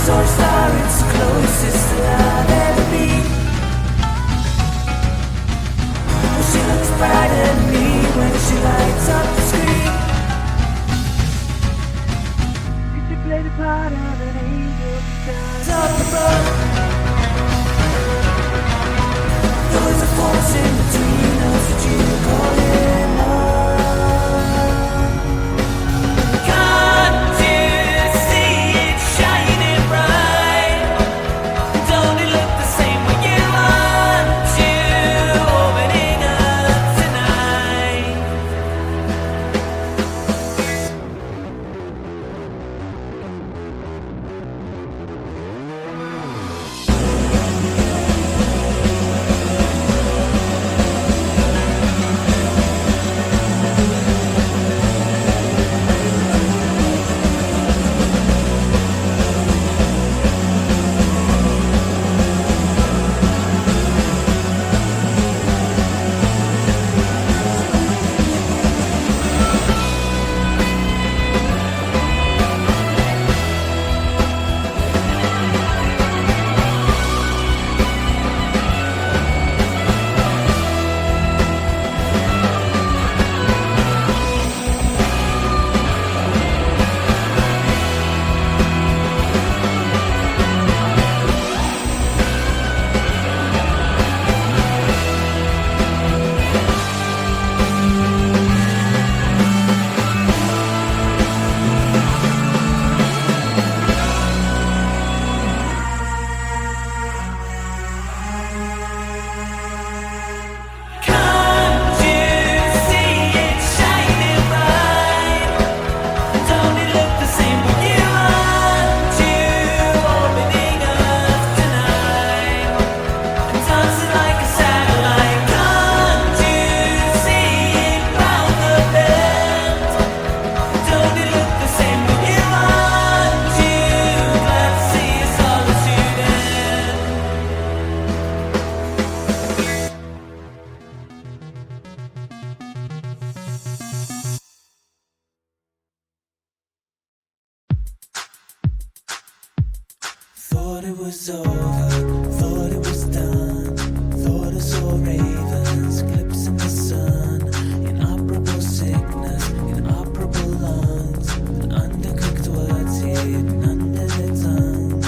saw a star, it's the closest that I've ever been. She looks brighter than me when she lights up the screen. Could you play the part of an angel disguised up above? There was a force in between us that you were calling love. Can't you see it shining bright? Don't it look the same when you want to opening up tonight? Thought it was over, thought it was done. Thought I saw ravens, eclipse in the sun. Inoperable sickness, inoperable lungs. And undercooked words hidden under their tongues.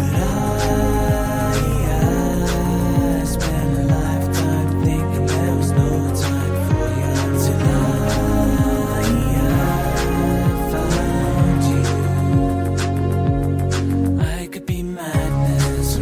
But I spent a lifetime thinking there was no time for you. Till I found you. I could be madness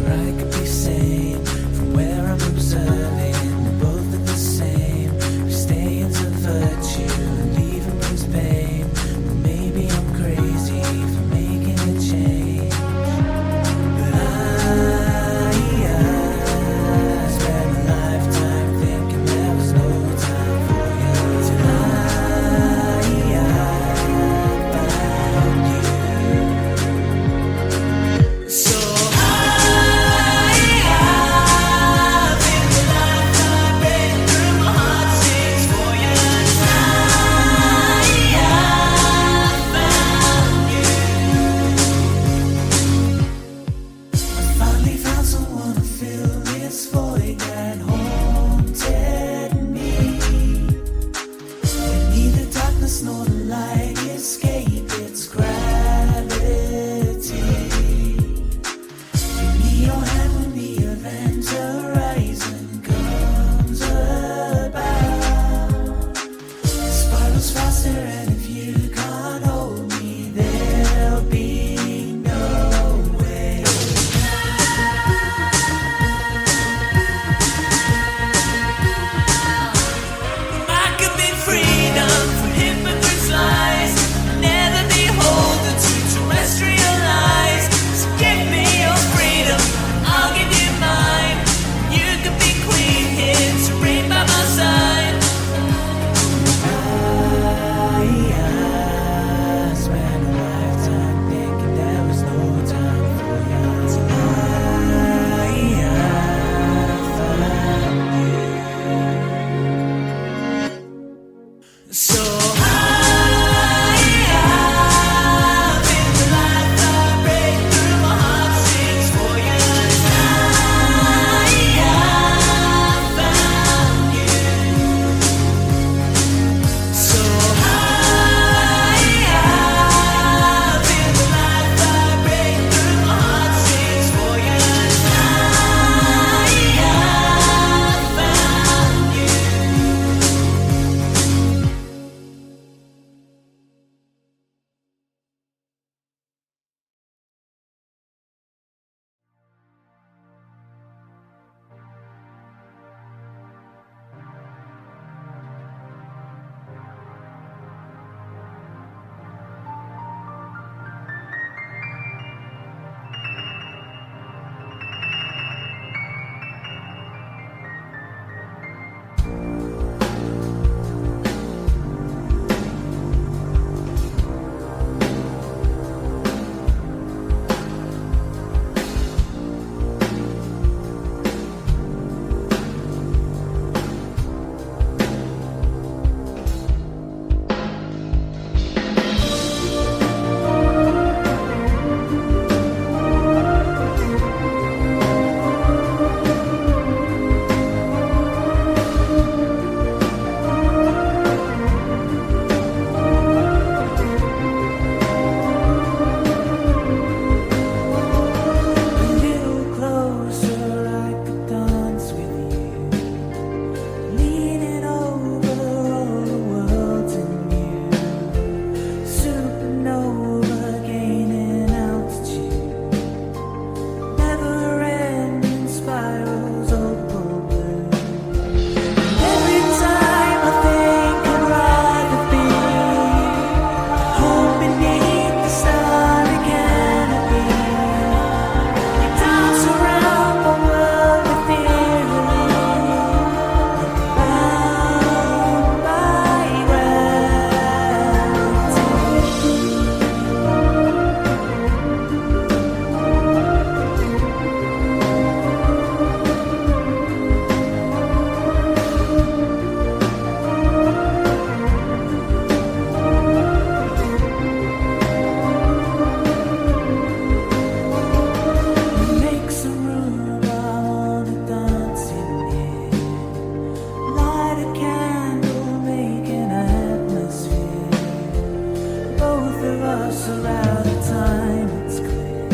both of us are out of time. It's clear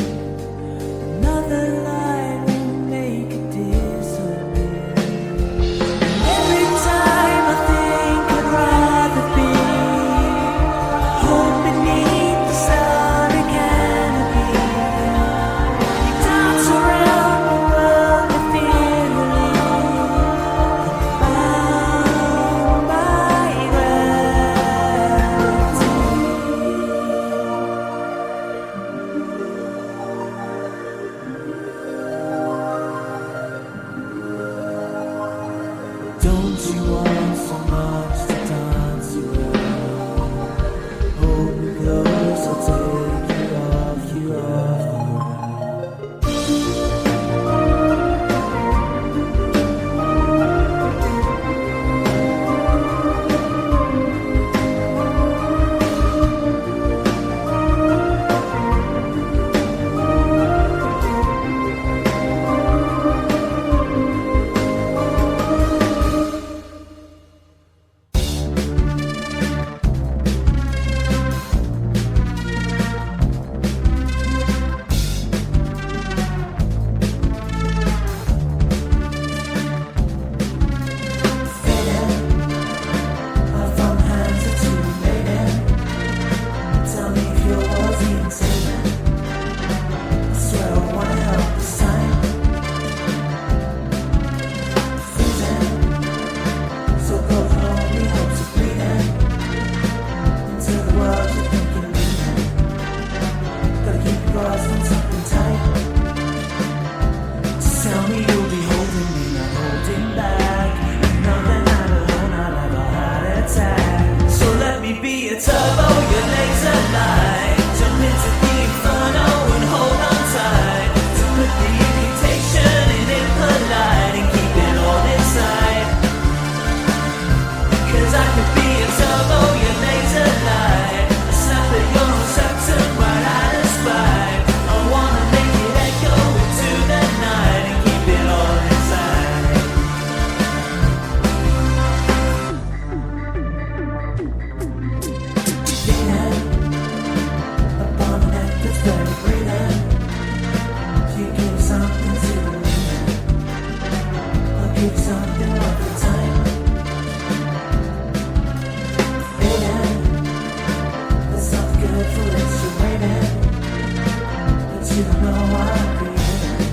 another lie will make it disappear. Every time I think I'd rather be home beneath the starry canopy, you dance around the world ethereally, bound by gravity. Don't you want so much to dance around? Hold me close, I'll take you off the ground. Tell me you'll be holding me, not holding back. Know that not alone, I'll have a heart attack. So let me be a turbo, your laser light. Jump into the inferno and hold on tight. To put the imputation in impolite and keep it all inside. 'Cause I could be a turbo, your laser light. A snap at your septum right out of spite. I wanna make it echo into the night and keep it all inside. Leaning upon a neck that's very breathing. You give something to believe in. I'll give something worth the time. Feeling there's something good for this you're waiting. But you don't know what I'm creating.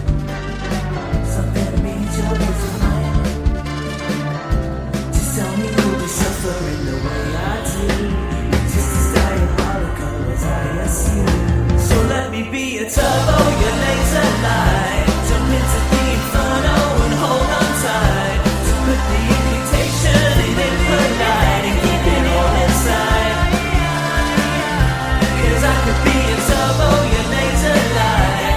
Something that means your peace of mind. Just tell me you'll be suffering the way I do. Just as diabolical as I assume. So let me be a turbo, your laser light. Jump into the inferno and hold on tight. To put the imputation in impolite and keep it all inside. 'Cause I could be a turbo, your laser light.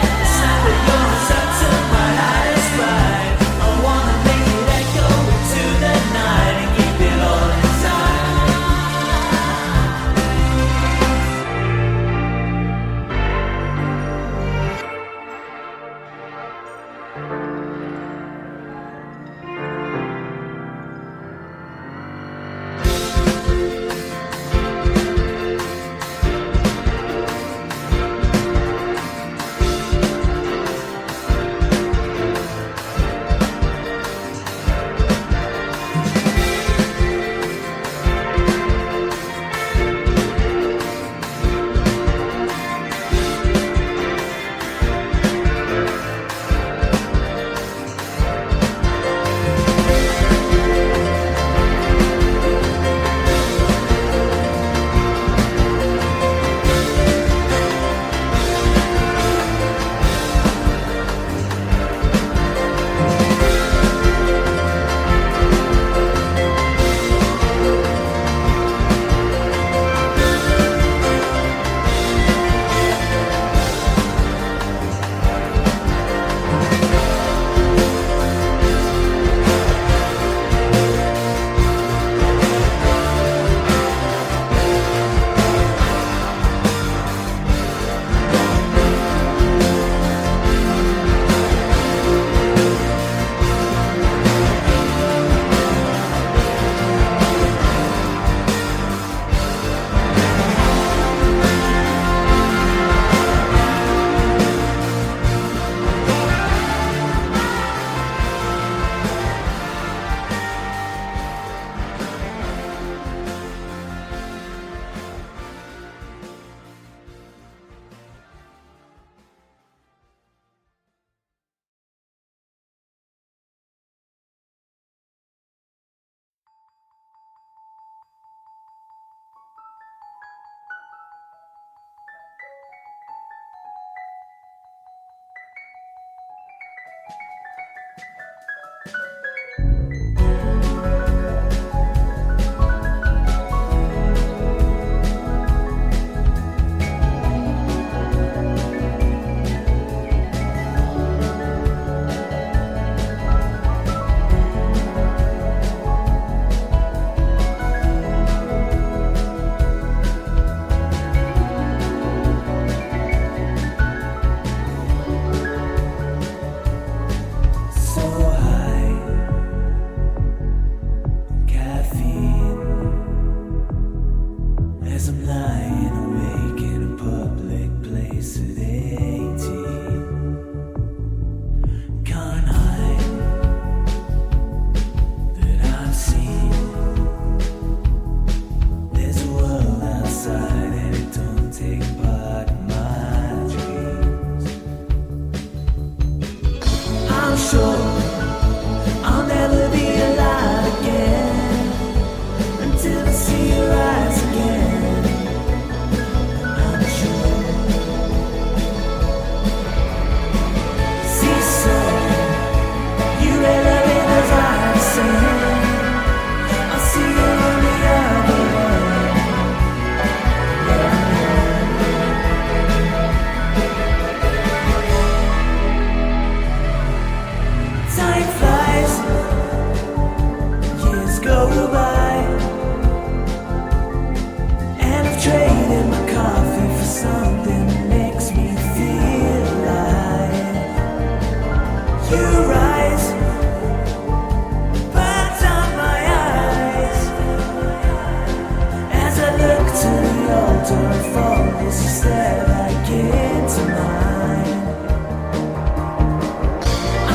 step back into mine.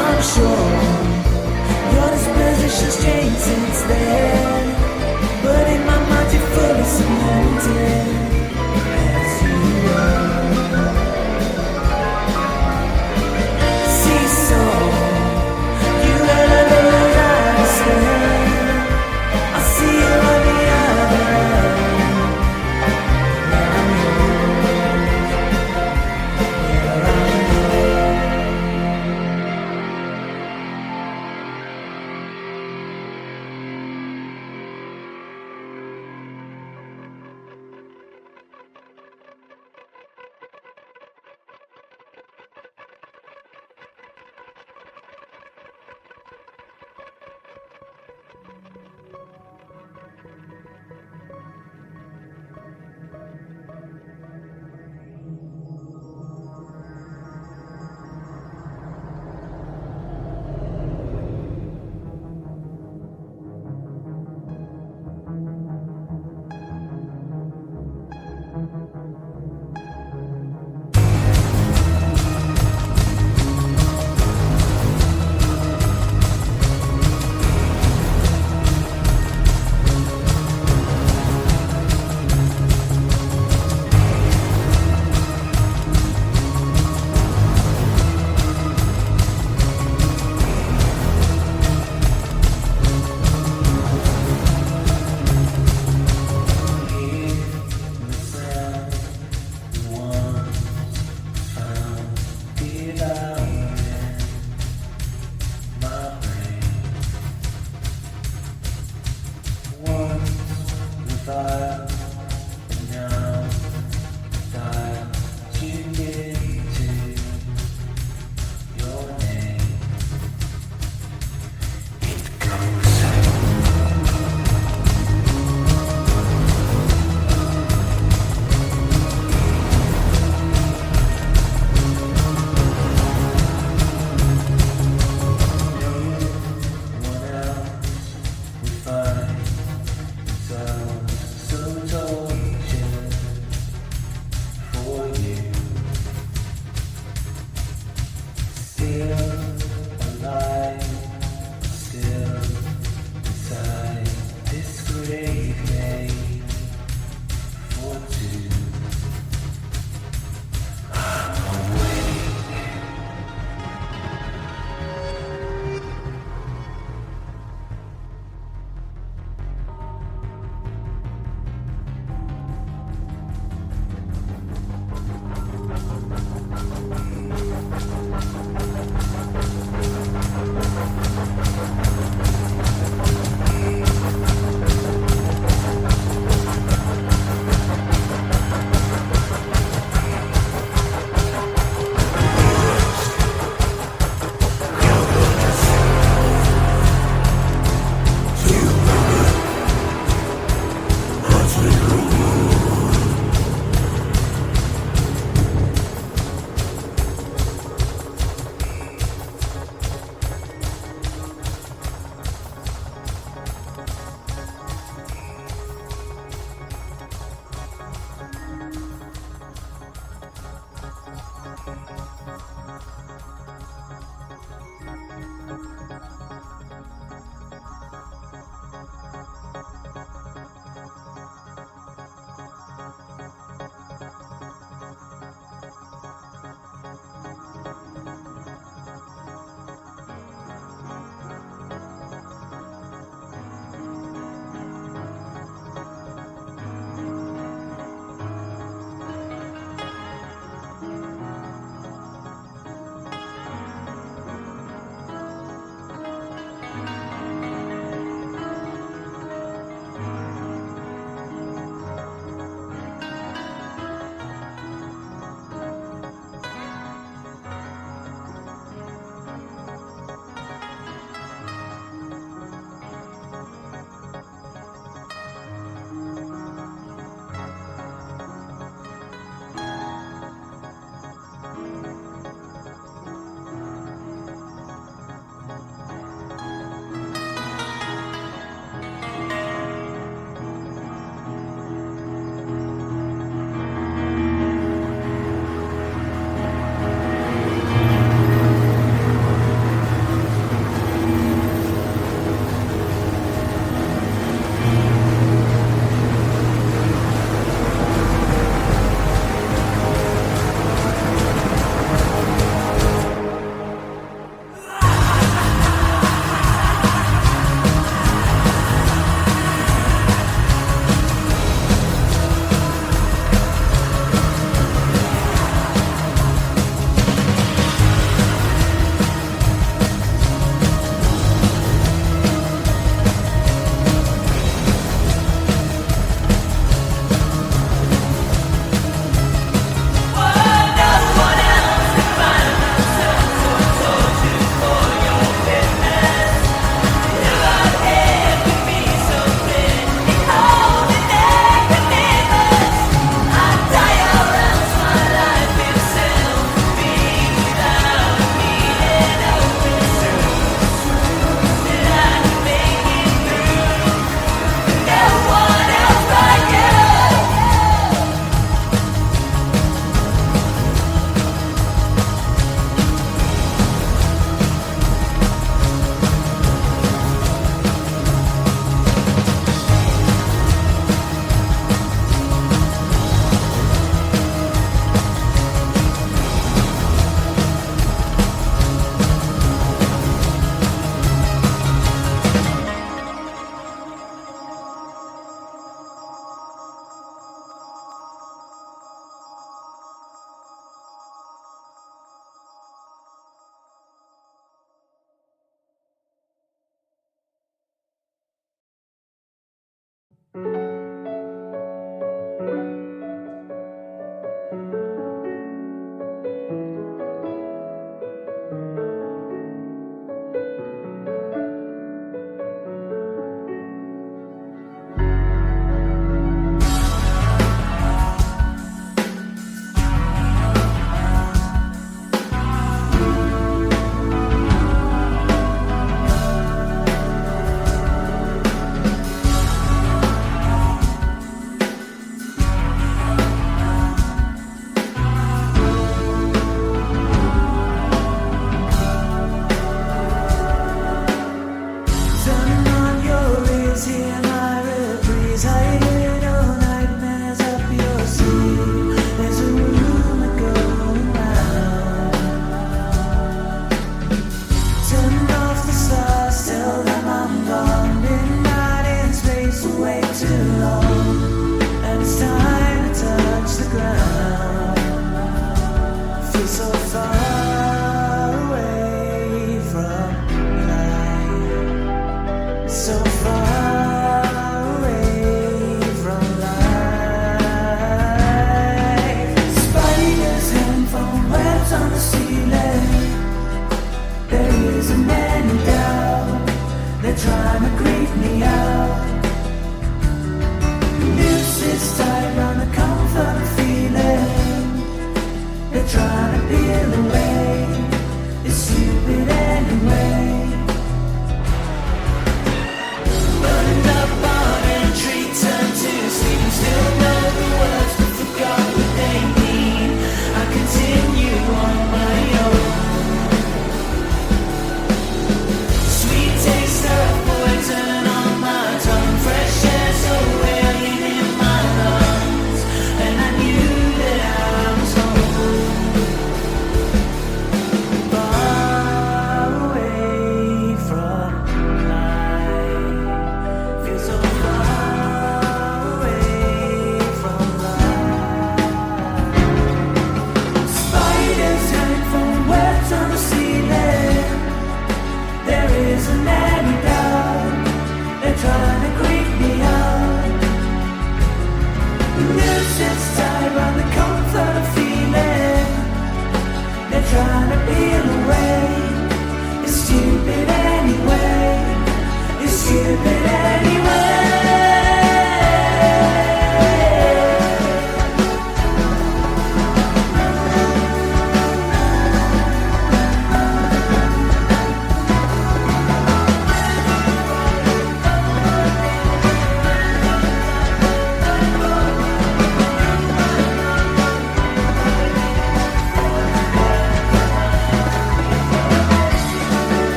I'm sure your disposition's changed since then, but in my mind you're fully cemented as you were. See, so you heard what I said. I see you on the other end. Yeah, I'm yours. Yeah, I'm yours.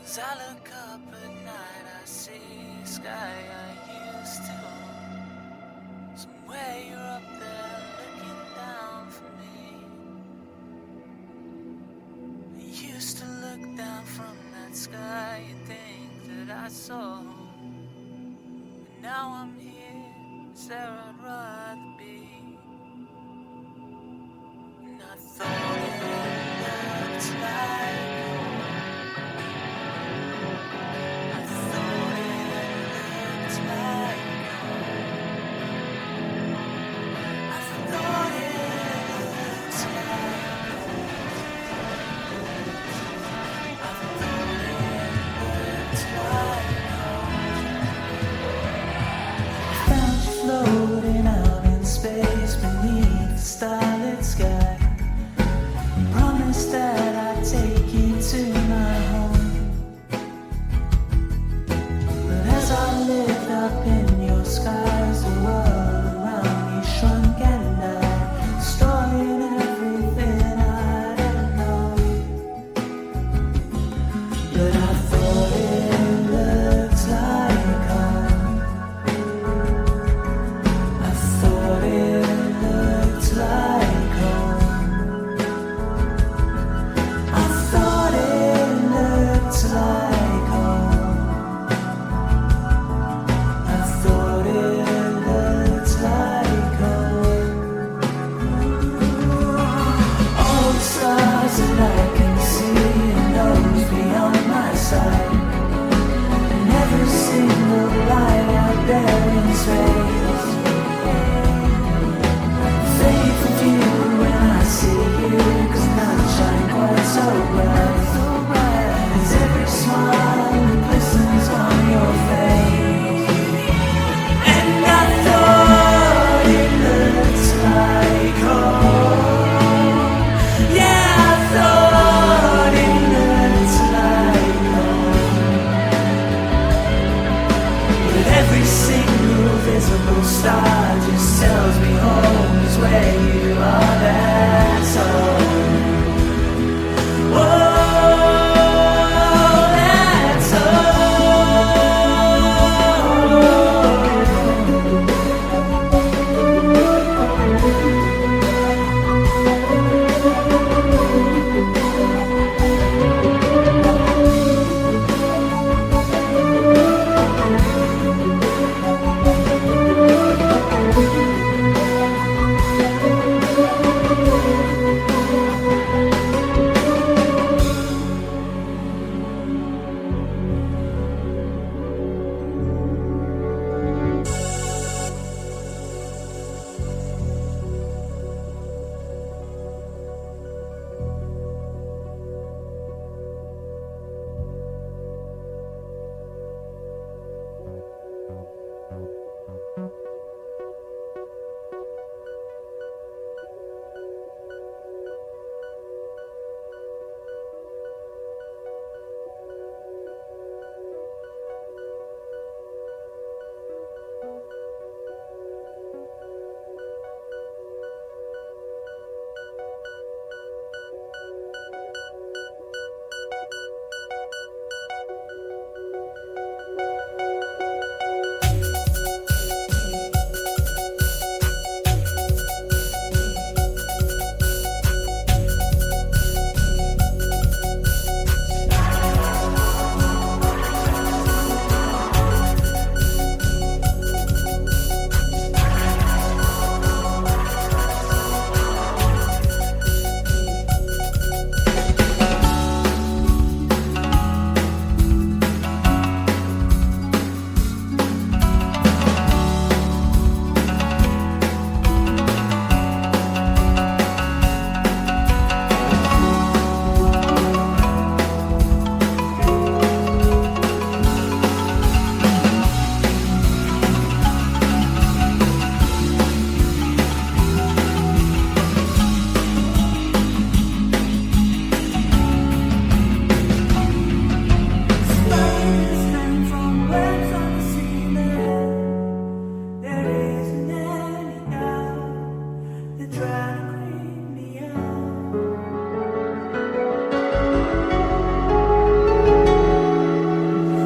As I look up at night, I see a sky I used to own. Somewhere you're up there looking down for me. I used to look down from that sky and think that I saw home. But now I'm here, it's there I'd rather be. And I thought it looked like I thought it looked like I thought it looked like found you floating out in space beneath the starlit sky. Promised that I'd take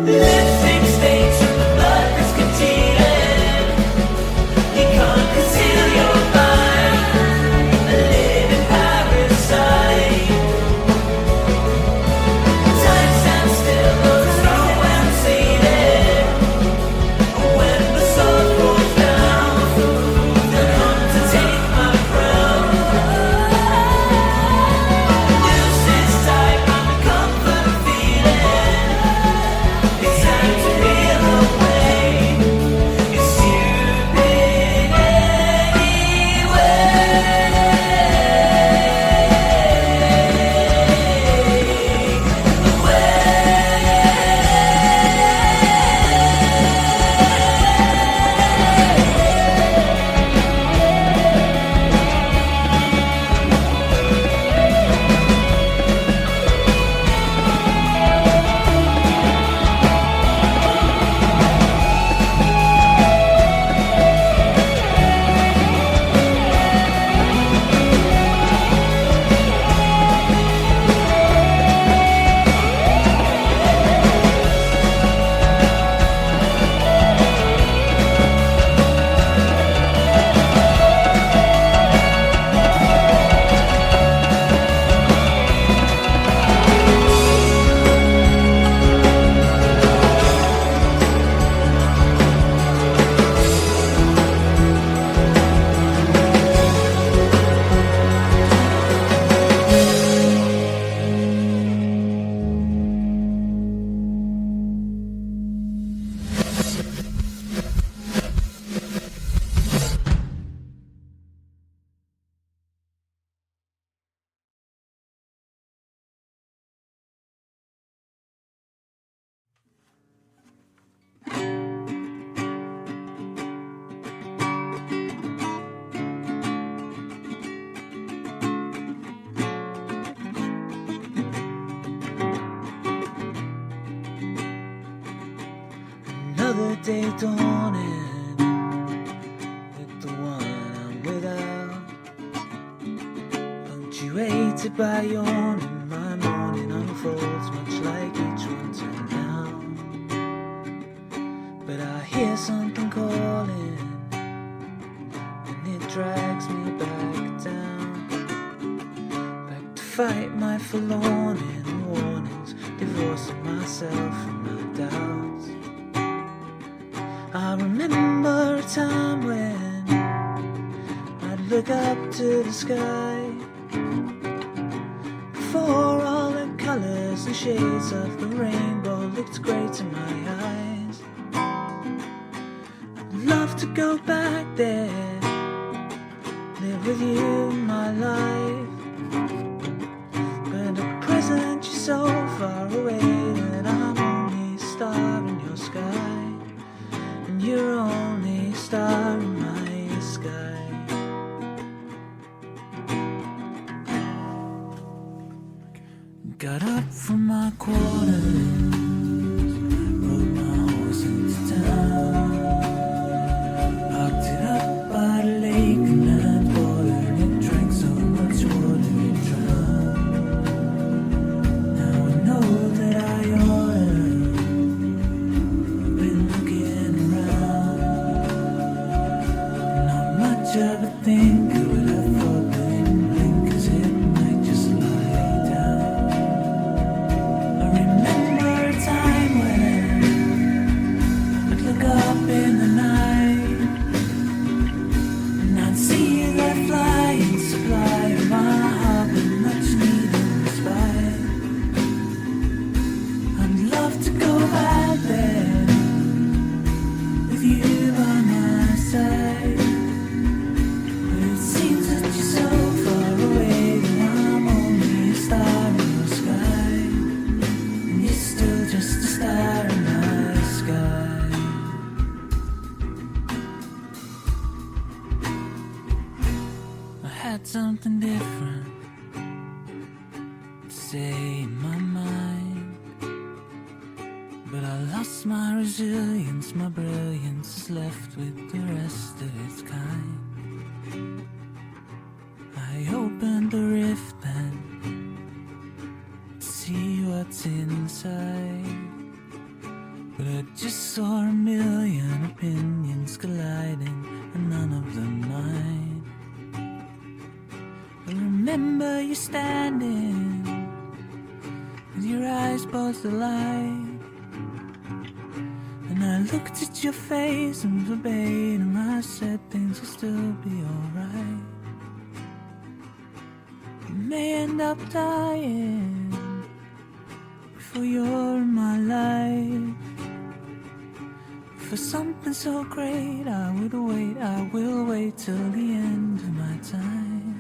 Lipstick stains from the blood that's concealing. You can't conceal your mind. A living parasite. Time stands still, though it's not when I'm seated. When the sun falls down, they'll come to take my crown. Loose its tight round the comfort of feeling. It's time to reel away. It's stupid Another day dawning with the one I'm without, punctuated by yawning. My morning unfolds much like each one till now. But I hear something calling, and it drags me back down, back to fight my forlorn warnings, divorcing myself from my doubts. I remember a time when I'd look up to the sky, before all the colors and shades of the rainbow looked great in my eyes. I'd love to go back there, live with you my life, but at present you're so far away that I'm only a star in your sky. You're only a star in my sky. Got up from my quarters, rode my horse into town, parked it up by the lake and that water, and it drank so much water it drowned. Now I know that I oughta been looking around. Not much of a thinker, but I thought that it blink, 'cause it might just lie down. I remember a time when I'd look up in the night, and I'd see that flying supply of my heart with much need and respite. I'd love to go back there with you by my side, but it seems that you're so far away that I'm only a star in your sky, and you're still just a star in my sky. I had something different to say in my mind, but I lost my resilience, my brilliance is left with the rest of its kind. I opened the rift then to see what's inside. But I just saw a million opinions colliding, and none of them mine. But remember you standing with your eyes both alight, and I looked at your face and verbatim I said things will still be alright. You may end up dying before you're in my life. For something so great I would wait, I will wait till the end of my time.